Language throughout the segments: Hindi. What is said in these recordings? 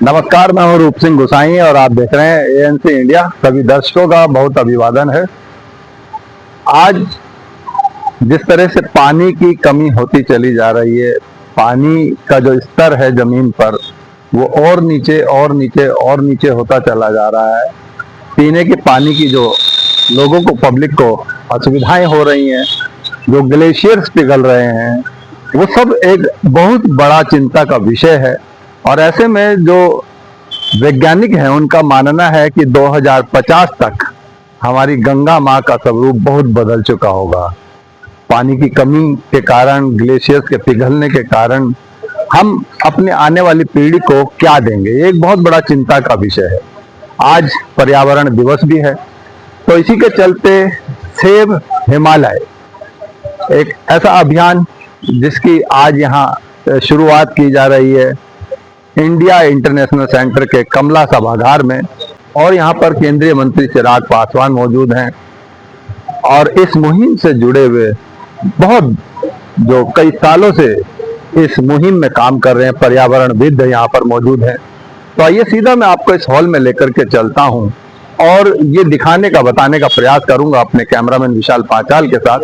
नमस्कार, मैं हूं रूप सिंह गुसाई और आप देख रहे हैं एएनसी इंडिया। सभी दर्शकों का बहुत अभिवादन है। आज जिस तरह से पानी की कमी होती चली जा रही है, पानी का जो स्तर है जमीन पर वो और नीचे और नीचे और नीचे होता चला जा रहा है। पीने के पानी की जो लोगों को, पब्लिक को असुविधाएं हो रही हैं, जो ग्लेशियर्स पिघल रहे हैं, वो सब एक बहुत बड़ा चिंता का विषय है। और ऐसे में जो वैज्ञानिक हैं उनका मानना है कि 2050 तक हमारी गंगा माँ का स्वरूप बहुत बदल चुका होगा। पानी की कमी के कारण, ग्लेशियर्स के पिघलने के कारण हम अपने आने वाली पीढ़ी को क्या देंगे, ये एक बहुत बड़ा चिंता का विषय है। आज पर्यावरण दिवस भी है, तो इसी के चलते सेव हिमालय, एक ऐसा अभियान जिसकी आज यहाँ शुरुआत की जा रही है इंडिया इंटरनेशनल सेंटर के कमला सभागार में। और यहाँ पर केंद्रीय मंत्री चिराग पासवान मौजूद हैं और इस मुहिम से जुड़े हुए बहुत, जो कई सालों से इस मुहिम में काम कर रहे हैं, पर्यावरणविद यहाँ पर मौजूद हैं। तो आइए सीधा मैं आपको इस हॉल में लेकर के चलता हूँ और ये दिखाने का, बताने का प्रयास करूंगा अपने कैमरामैन विशाल पांचाल के साथ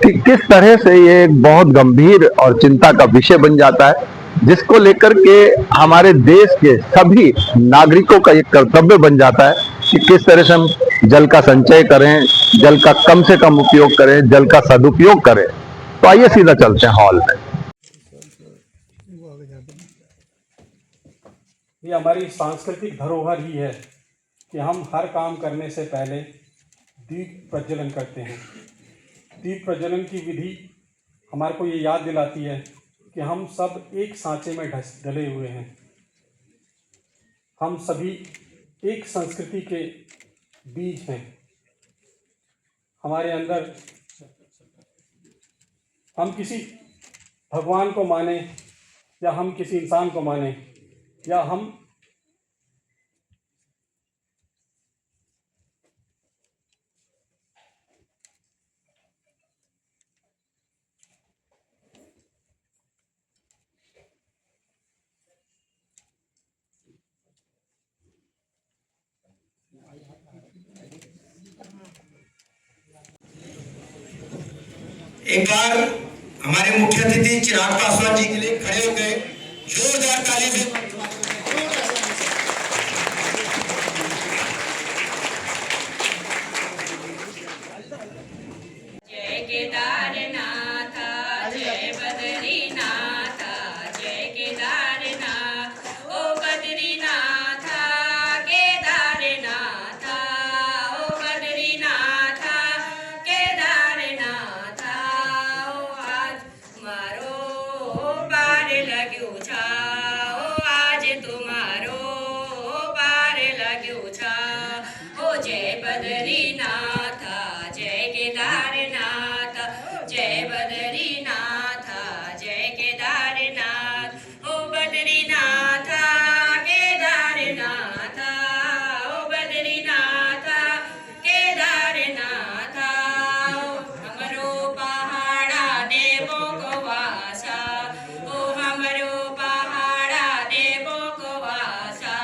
कि किस तरह से ये एक बहुत गंभीर और चिंता का विषय बन जाता है, जिसको लेकर के हमारे देश के सभी नागरिकों का एक कर्तव्य बन जाता है कि किस तरह से हम जल का संचय करें, जल का कम से कम उपयोग करें, जल का सदुपयोग करें। तो आइए सीधा चलते हैं हॉल में। ये हमारी सांस्कृतिक धरोहर ही है कि हम हर काम करने से पहले दीप प्रज्वलन करते हैं। दीप प्रज्वलन की विधि हमारे को ये याद दिलाती है कि हम सब एक सांचे में ढले हुए हैं। हम सभी एक संस्कृति के बीज हैं। हमारे अंदर हम किसी भगवान को माने या हम किसी इंसान को माने या हम एक बार हमारे मुख्य अतिथि चिराग पासवान जी के लिए खड़े हो गए, जोरदार ताली से। जय केदारनाथ, जय बद्रीनाथ, जय केदारनाथ, ओ बद्रीनाथ, केदारनाथ, ओ बद्रीनाथ, केदारनाथ, ओ आज मारो पार लग्यो छा, ओ आज तुम्हारो पार लग्यो छा, ओ जय बद्रीनाथ, जय केदारनाथ, जय बद्रीनाथ, जय केदारनाथ, ओ बद्रीनाथ, केदारनाथ, ओ बद्रीनाथ, केदारनाथ, हमरो पहाड़ा देवो को वासा, ओ हमरो पहाड़ा देवो को वासा।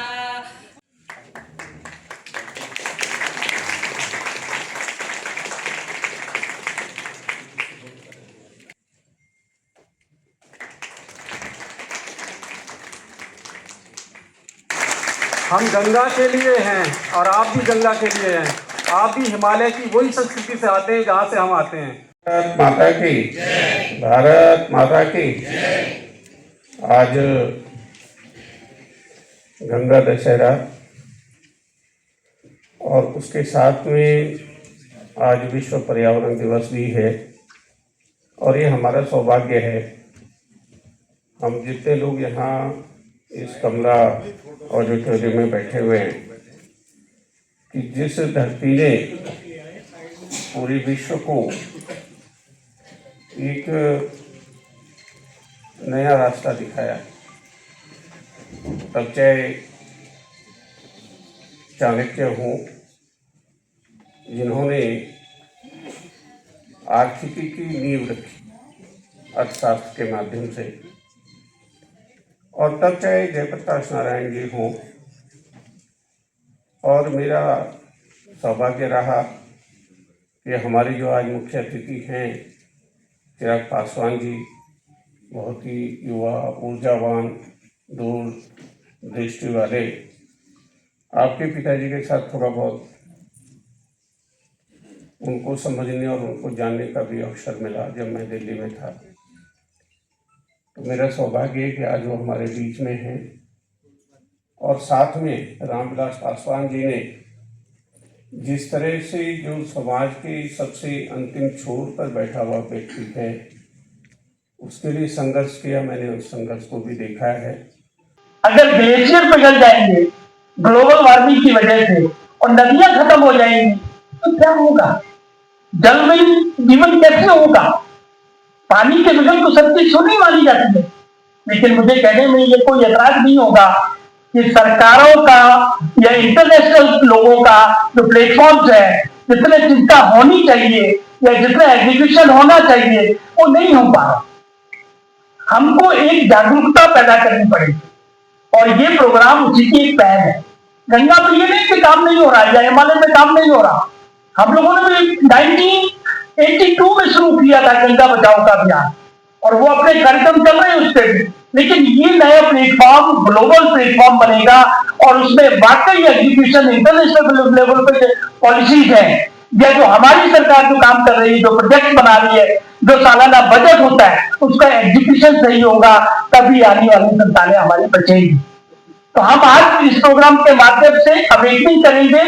हम गंगा के लिए हैं और आप भी गंगा के लिए हैं। आप भी हिमालय की वही संस्कृति से आते हैं जहाँ से हम आते हैं। भारत माता की जय। भारत माता की जय। आज गंगा दशहरा और उसके साथ में आज विश्व पर्यावरण दिवस भी है और ये हमारा सौभाग्य है, हम जितने लोग यहाँ इस कमला ऑडिटोरियम में बैठे हुए हैं, कि जिस धरती ने पूरे विश्व को एक नया रास्ता दिखाया, तब चाहे चाणक्य हों जिन्होंने आर्थिकी की नींव रखी अर्थशास्त्र के माध्यम से, और तब चाहे जयप्रकाश नारायण जी हों, और मेरा सौभाग्य रहा कि हमारे जो आज मुख्य अतिथि हैं चिराग पासवान जी, बहुत ही युवा, ऊर्जावान, दूर दृष्टि वाले, आपके पिताजी के साथ थोड़ा बहुत उनको समझने और उनको जानने का भी अवसर मिला जब मैं दिल्ली में था। तो मेरा सौभाग्य है कि आज वो हमारे बीच में हैं, और साथ में रामविलास पासवान जी ने जिस तरह से जो समाज के सबसे अंतिम छोर पर बैठा हुआ व्यक्ति है, उसके लिए संघर्ष किया। मैंने उस संघर्ष को भी देखा है। अगर ग्लेशियर पिघल जाएंगे ग्लोबल वार्मिंग की वजह से और नदियां खत्म हो जाएंगी तो क्या होगा? जल में जीवन कैसे होगा? पानी के बगैर तो सबकी सुनी मानी जाती है। लेकिन मुझे कहने में ये कोई ऐतराज नहीं होगा कि सरकारों का या इंटरनेशनल लोगों का जो प्लेटफॉर्म्स है, जितने चिंता होनी चाहिए या जितना एग्जीक्यूशन होना चाहिए, वो नहीं हो पा रहा। हमको एक जागरूकता पैदा करनी पड़ेगी, और ये प्रोग्राम उसी की एक पहल है। गंगा पे ये नहीं कि काम नहीं हो रहा है या हिमालय में काम नहीं हो रहा। हम लोगों ने भी 1982 में शुरू किया था गंगा बचाओ का अभियान, और वो अपने कार्यक्रम चल रहे हैं उस पर भी। लेकिन ये नया प्लेटफॉर्म ग्लोबल प्लेटफॉर्म बनेगा, और उसमें वाकई एग्जीक्यूशन इंटरनेशनल लेवल पे पॉलिसीज है, या जो हमारी सरकार जो काम कर रही है, जो प्रोजेक्ट बना रही है, जो सालाना बजट होता है, उसका एग्जीक्यूशन सही होगा, तभी आने वाली संतानें हमारी बचेंगी। तो हम आज इस प्रोग्राम के माध्यम से अवेकनिंग करेंगे,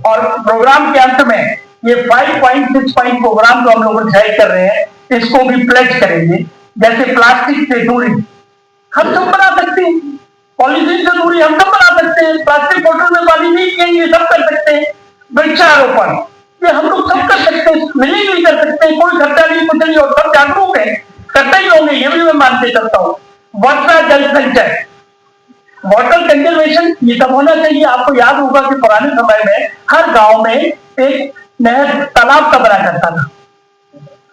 और प्रोग्राम के अंत में ये 5.6 पॉइंट प्रोग्राम जो हम लोग डिसाइड कर रहे हैं, इसको भी प्लेज करेंगे। जैसे प्लास्टिक से दूरी हम सब बना सकते हैं, पॉलीथीन से दूरी हम सब बना सकते हैं, प्लास्टिक बोतल में पानी नहीं पिएंगे, सब कर सकते हैं। वृक्षारोपण ये हम लोग सब कर सकते हैं, मिलकर कर सकते हैं, कोई खर्चा नहीं, कुछ नहीं, और सब जागरूक है, करते ही होंगे, ये भी मैं मानते चलता हूँ। वर्षा जल संचय, वाटर कंजर्वेशन, ये सब होना चाहिए। आपको याद होगा कि पुराने समय में हर गांव में एक नहर तालाब का बना करता था,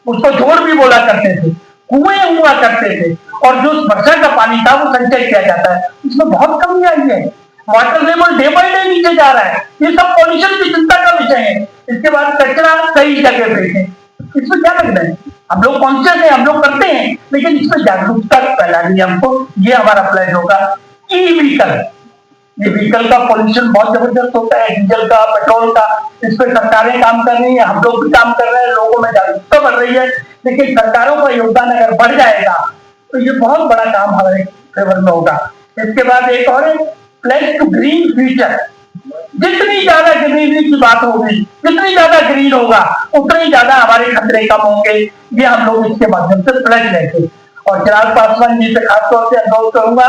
उसको जोड़ भी बोला करते थे, कुएं हुआ करते थे, और जो वर्षा का पानी था वो संचय किया जाता है। इसमें बहुत कमी आई है, water level day by day नीचे जा रहा है। ये सब पॉल्यूशन की चिंता का विषय है। इसके बाद कचरा सही जगह पे है, इसमें क्या लगता है? हम लोग कॉन्शियस है, हम लोग करते हैं, लेकिन इसमें जागरूकता फैलानी है हमको, ये हमारा प्लान होगा। ई व्हीकल, ये व्हीकल का पॉल्यूशन बहुत जबरदस्त होता है, डीजल का, पेट्रोल का, इस पर सरकारें काम कर रही है, हम लोग भी काम कर रहे हैं, लोगों में जागरूकता बढ़ रही है। लेकिन सरकारों का योगदान अगर बढ़ जाएगा तो ये बहुत बड़ा काम हमारे फेवर में होगा। इसके बाद एक और प्लेस टू ग्रीन फ्यूचर, जितनी ज्यादा ग्रीनरी की बात होगी, जितनी ज्यादा ग्रीन होगा, उतनी ज्यादा हमारे खतरे कम होंगे। ये हम लोग इसके माध्यम से प्लेज लेंगे। और चिराग पासवान जी से खासतौर से अनुरोध करूंगा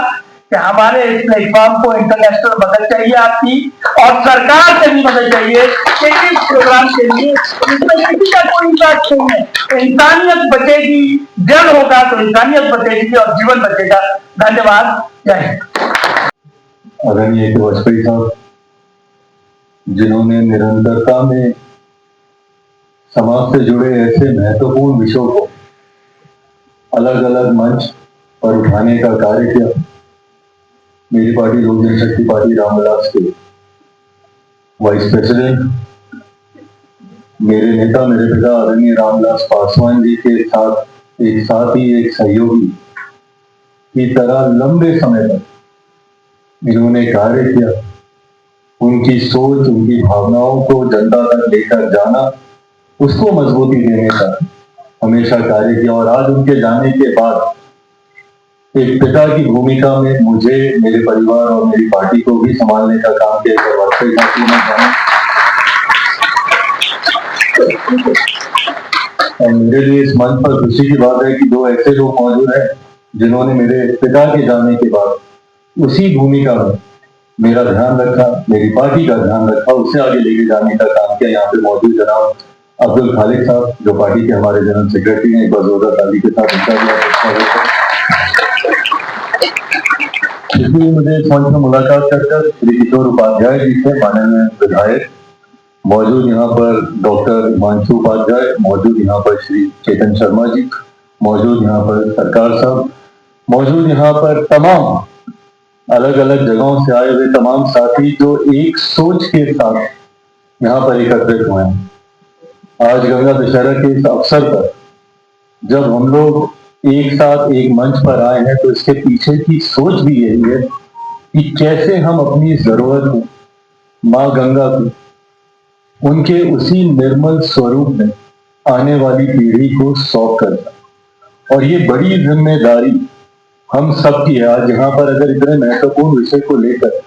कि हमारे इस प्लेटफॉर्म को इंटरनेशनल मदद चाहिए आपकी, और सरकार से भी मदद चाहिए कि इस प्रोग्राम के लिए इसमें किसी का कोई इंटरेस्ट नहीं है। इंसानियत बचेगी, जल होगा तो इंसानियत बचेगी और जीवन बचेगा। धन्यवाद, जय हिंद। आदरणीय वाजपेयी साहब, जिन्होंने निरंतरता में समाज से जुड़े ऐसे महत्वपूर्ण विषयों को अलग अलग मंच पर उठाने का कार्य किया। मेरी पार्टी लोक जनशक्ति पार्टी रामविलास के वाइस प्रेसिडेंट, मेरे नेता, मेरे पिता आदरणीय रामविलास पासवान जी के साथ एक सहयोगी की तरह लंबे समय तक इन्होंने कार्य किया। उनकी सोच, उनकी भावनाओं को जनता तक लेकर जाना, उसको मजबूती देने का हमेशा कार्य किया। और आज उनके जाने के बाद एक पिता की भूमिका में मुझे, मेरे परिवार और मेरी पार्टी को भी संभालने का काम किया। और मेरे लिए इस मंच पर खुशी की बात है कि दो ऐसे लोग मौजूद हैं जिन्होंने मेरे पिता के जाने के बाद उसी भूमिका में मेरा ध्यान रखा, मेरी पार्टी का ध्यान रखा, उसे आगे लेके जाने का काम किया। यहाँ पे मौजूद जनाब अब्दुल खालिक साहब, जो पार्टी के हमारे जनरल सेक्रेटरी हैं, एक बार जोरदार ताली के साथ उनका इसलिए मुझे इस मंच में मुलाकात कर श्री किशोर उपाध्याय जी से, माननीय विधायक, मौजूद यहाँ पर डॉक्टर हिमांशु उपाध्याय, मौजूद यहाँ पर श्री चेतन शर्मा जी, मौजूद यहाँ पर सरकार साहब, मौजूद यहाँ पर तमाम अलग अलग जगहों से आए हुए तमाम साथी जो एक सोच के साथ यहाँ पर एकत्रित हुए हैं। आज गंगा दशहरा के इस अवसर पर जब हम लोग एक साथ एक मंच पर आए हैं तो इसके पीछे की सोच भी यही है कि कैसे हम अपनी इस धरोहर को, माँ गंगा को, उनके उसी निर्मल स्वरूप में आने वाली पीढ़ी को सौंप कर जाए। और ये बड़ी जिम्मेदारी हम सब की है। आज यहाँ पर अगर इतने महत्वपूर्ण विषय को लेकर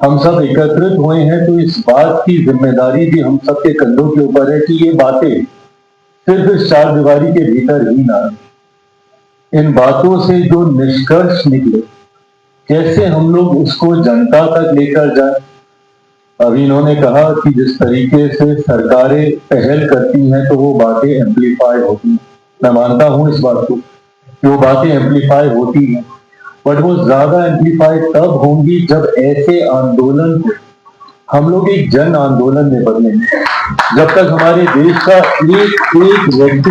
हम सब एकत्रित हुए हैं तो इस बात की जिम्मेदारी भी हम सब के कंधों के ऊपर है कि ये बातें सिर्फ इस चार दीवारी के भीतर ही ना, इन बातों से जो निष्कर्ष निकले कैसे हम लोग उसको जनता तक लेकर जाए। अभी इन्होंने कहा कि जिस तरीके से सरकारें पहल करती हैं तो वो बातें एम्पलीफाई होती हैं। मैं मानता हूं इस बात को कि वो बातें एम्पलीफाई होती हैं, बट वो ज्यादा एम्पलीफाई तब होंगी जब ऐसे आंदोलन को हम लोग एक जन आंदोलन में बदलेंगे। जब तक हमारे देश का एक एक व्यक्ति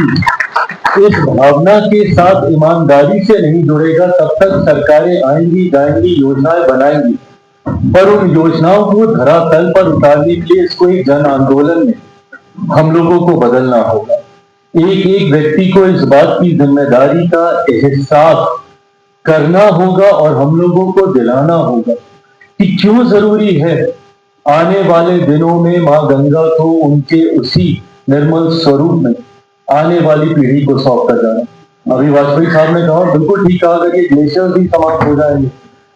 इस भावना के साथ ईमानदारी से नहीं जुड़ेगा तब तक सरकारें आएंगी, जाएंगी, योजनाएं बनाएंगी, पर उन योजनाओं को धरातल पर उतारने के लिए इसको एक जन आंदोलन में हम लोगों को बदलना होगा। एक एक व्यक्ति को इस बात की जिम्मेदारी का एहसास करना होगा और हम लोगों को दिलाना होगा कि क्यों जरूरी है आने वाले दिनों में माँ गंगा को उनके उसी निर्मल स्वरूप में आने वाली पीढ़ी को सौंप कर जाना। अभी वाजपेयी साहब ने कहा, बिल्कुल ठीक कहा, अगर ये ग्लेशियर्स ही समाप्त हो जाएंगे,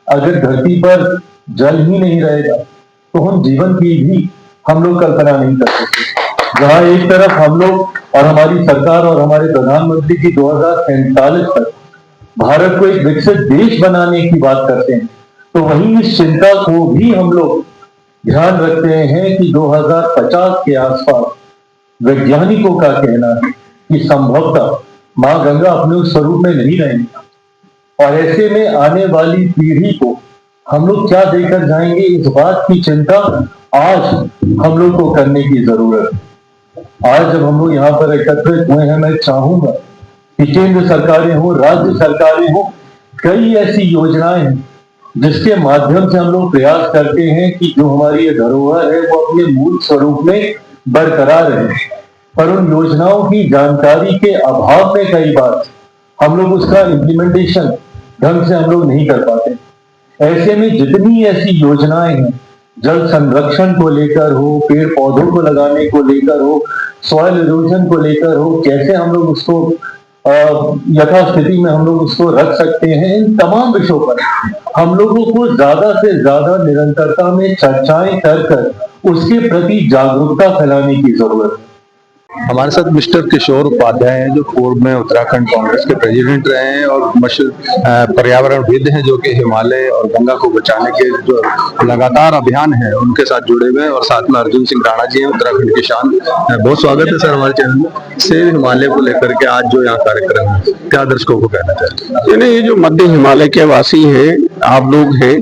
अगर धरती पर जल ही नहीं रहेगा तो हम जीवन की भी हम लोग कल्पना नहीं कर सकते। जहां एक तरफ हम लोग और हमारी सरकार और हमारे प्रधानमंत्री की 2047 तक भारत को एक विकसित देश बनाने की बात करते हैं, तो वहीं इस चिंता को भी हम लोग ध्यान रखते हैं कि 2050 के आसपास वैज्ञानिकों का कहना है कि संभवतः माँ गंगा अपने उस स्वरूप में नहीं रहेंगी, और ऐसे में आने वाली पीढ़ी को हम लोग क्या देकर जाएंगे, इस बात की चिंता आज हम लोग को करने की जरूरत है। आज जब हम लोग यहाँ पर एकत्रित हुए हैं, मैं चाहूंगा कि केंद्र सरकारें हो, राज्य सरकारें हो, कई ऐसी योजनाएं हैं जिसके माध्यम से हम लोग प्रयास करते हैं कि जो हमारी ये धरोहर है वो अपने मूल स्वरूप में बरकरार रहे, पर उन योजनाओं की जानकारी के अभाव में कई बार हम लोग उसका इम्प्लीमेंटेशन ढंग से हम लोग नहीं कर पाते। ऐसे में जितनी ऐसी योजनाएं हैं, जल संरक्षण को लेकर हो, पेड़ पौधों को लगाने को लेकर हो, सॉइल इरोजन को लेकर हो, कैसे हम लोग उसको यथास्थिति में हम लोग उसको रख सकते हैं, इन तमाम विषयों पर हम लोगों को ज्यादा से ज्यादा निरंतरता में चर्चाएं कर उसके प्रति जागरूकता फैलाने की जरूरत है। हमारे साथ मिस्टर किशोर उपाध्याय हैं, जो पूर्व में उत्तराखंड कांग्रेस के प्रेसिडेंट रहे हैं और मशहूर पर्यावरणविद हैं, जो कि हिमालय और गंगा को बचाने के जो लगातार अभियान है उनके साथ जुड़े हुए हैं। और साथ में अर्जुन सिंह राणा जी हैं, उत्तराखंड के शान। बहुत स्वागत है सर हमारे चैनल में। सेव हिमालय को लेकर के आज जो यहाँ कार्यक्रम है, क्या दर्शकों को कहना चाहते हैं? ये जो मध्य हिमालय के वासी हैं, आप लोग हैं,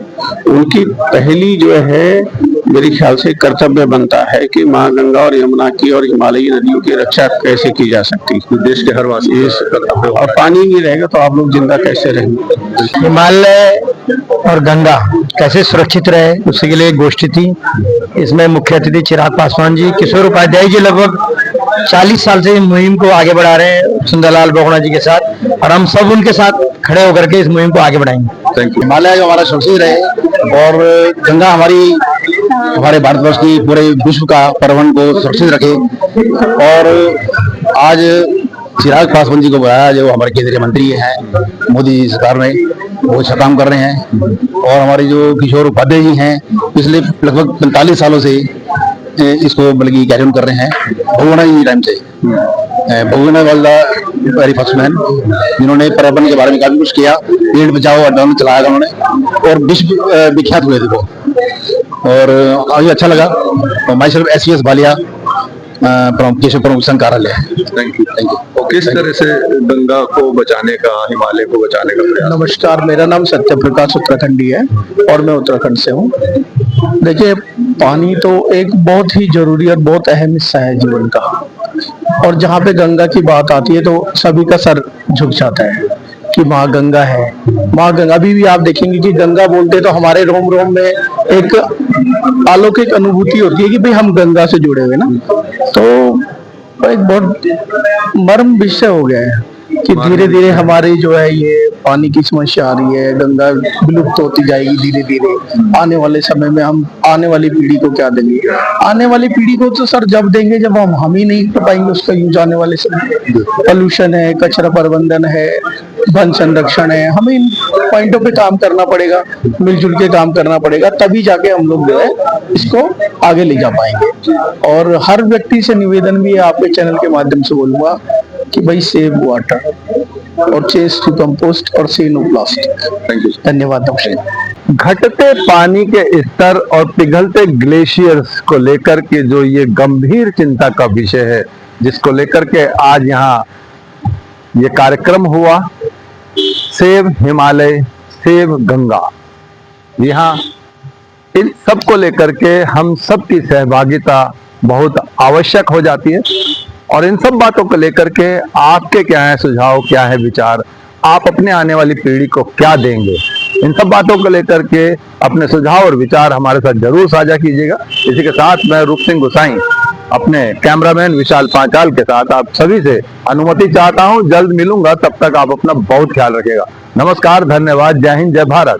उनकी पहली जो है मेरे ख्याल से कर्तव्य बनता है कि माँ गंगा और यमुना की और हिमालयी नदियों की रक्षा कैसे की जा सकती है। देश के हर वासी और पानी नहीं रहेगा तो आप लोग जिंदा कैसे रहेंगे। हिमालय और गंगा कैसे सुरक्षित रहे, उसके लिए एक गोष्ठी थी। इसमें मुख्य अतिथि चिराग पासवान जी, किशोर उपाध्याय जी लगभग 40 साल से मुहिम को आगे बढ़ा रहे हैं सुंदरलाल बोगड़ा जी के साथ, और हम सब उनके साथ खड़े होकर के इस मुहिम को आगे बढ़ाएंगे। Thank you. हिमालय जो हमारा सुरक्षित रहे और गंगा हमारे भारतवर्ष की पूरे विश्व का पर्यावरण को सुरक्षित रखे। और आज चिराग पासवान जी को बुलाया, जो हमारे केंद्रीय मंत्री हैं मोदी सरकार में, वो अच्छा काम कर रहे हैं। और हमारे जो किशोर उपाध्याय जी हैं, पिछले लगभग 45 सालों से इसको मतलब की कैरी ऑन कर रहे हैं, भगोना जी टाइम से। भगोना वाला वेरी फर्स्ट मैन जिन्होंने पर्यावरण के बारे में काफी कुछ किया, पेड़ बचाओ अभियान चलाया उन्होंने और विश्व विख्यात हुए थे वो। और काफी अच्छा लगा। और माई सेल्फ एसवीएस बालिया केशव प्रमुख कार्यालय। Thank you. और किस तरह से गंगा को बचाने का, हिमालय को बचाने का प्रयास? नमस्कार, मेरा नाम सत्य प्रकाश उत्तराखंडी है और मैं उत्तराखंड से हूँ। देखिए, पानी तो एक बहुत ही जरूरी और बहुत अहम हिस्सा है जीवन का, और जहाँ पे गंगा की बात आती है तो सभी का सर झुक जाता है कि माँ गंगा है। माँ गंगा अभी भी आप देखेंगे कि गंगा बोलते तो हमारे रोम रोम में एक अलौकिक अनुभूति होती है कि भाई हम गंगा से जुड़े हुए ना। तो एक बहुत मर्म विषय हो गया है कि धीरे धीरे हमारी जो है ये पानी की समस्या आ रही है, गंगा विलुप्त होती जाएगी धीरे धीरे। आने वाले समय में हम आने वाली पीढ़ी को क्या देंगे? आने वाली पीढ़ी को तो सर जब देंगे जब हम ही नहीं कर पाएंगे उसका यूज आने वाले समय। पोल्यूशन है, कचरा प्रबंधन है, वन संरक्षण है, हमें इन पॉइंटों पे काम करना पड़ेगा, मिलजुल के काम करना पड़ेगा, तभी जाके हम लोग जो है इसको आगे ले जा पाएंगे। और हर व्यक्ति से निवेदन भी है, आपके चैनल के माध्यम से बोलूंगा कि भाई सेव वाटर और चेंज टू कंपोस्ट और से नो प्लास्टिक। Thank you. धन्यवाद नमस्कार। घटते पानी के स्तर और पिघलते ग्लेशियर्स को लेकर के जो ये गंभीर चिंता का विषय है, जिसको लेकर के आज यहाँ ये कार्यक्रम हुआ, सेव हिमालय सेव गंगा। यहाँ इन सब को लेकर के हम सबकी सहभागिता बहुत आवश्यक हो जाती है। और इन सब बातों को लेकर के आपके क्या है सुझाव, क्या है विचार, आप अपने आने वाली पीढ़ी को क्या देंगे, इन सब बातों को लेकर के अपने सुझाव और विचार हमारे साथ जरूर साझा कीजिएगा। इसी के साथ मैं रूप सिंह गोसाई अपने कैमरामैन विशाल पांचाल के साथ आप सभी से अनुमति चाहता हूं। जल्द मिलूंगा, तब तक आप अपना बहुत ख्याल रखिएगा। नमस्कार, धन्यवाद, जय हिंद, जय भारत।